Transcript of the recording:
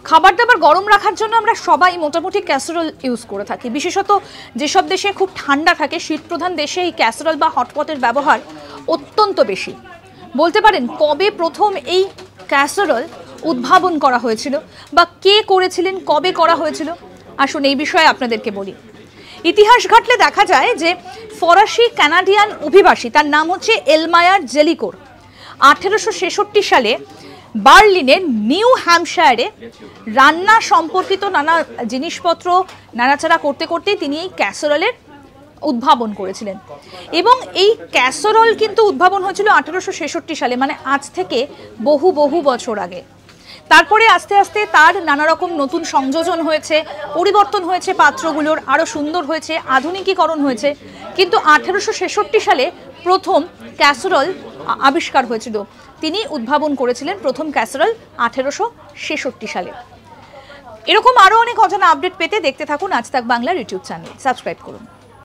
খাবার দাবার গরম রাখার জন্য আমরা সবাই মোটামুটি ক্যাসারোল ইউজ করে থাকি। বিশেষত যেসব দেশে খুব ঠান্ডা থাকে, শীতপ্রধান দেশে এই ক্যাসারোল বা হটপটের ব্যবহার অত্যন্ত বেশি। বলতে পারেন কবে প্রথম এই ক্যাসারোল উদ্ভাবন করা হয়েছিল বা কে করেছিলেন, কবে করা হয়েছিল? আসুন এই বিষয়ে আপনাদেরকে বলি। ইতিহাস ঘাটলে দেখা যায় যে ফরাসি কানাডিয়ান অভিবাসী, তার নাম হচ্ছে এলমায়ার জেলিকোর, 1866 সালে বার্লিনের নিউ হ্যাম্পশায়ারে রান্না সম্পর্কিত নানা জিনিসপত্র নাড়াচাড়া করতে করতেই তিনি এই ক্যাসারোলের উদ্ভাবন করেছিলেন। এবং এই ক্যাসারোল কিন্তু উদ্ভাবন হয়েছিল 1866 সালে, মানে আজ থেকে বহু বহু বছর আগে। তারপরে আস্তে আস্তে তার নানা রকম নতুন সংযোজন হয়েছে, পরিবর্তন হয়েছে, পাত্রগুলোর আরও সুন্দর হয়েছে, আধুনিকীকরণ হয়েছে। কিন্তু 1866 সালে প্রথম ক্যাসারোল আবিষ্কার হয়েছিল। তিনি উদ্ভাবন করেছিলেন প্রথম ক্যাসারোল 1866 সালে। এরকম আরও অনেক অজানা আপডেট পেতে দেখতে থাকুন আজ তাক বাংলার ইউটিউব চ্যানেল, সাবস্ক্রাইব করুন।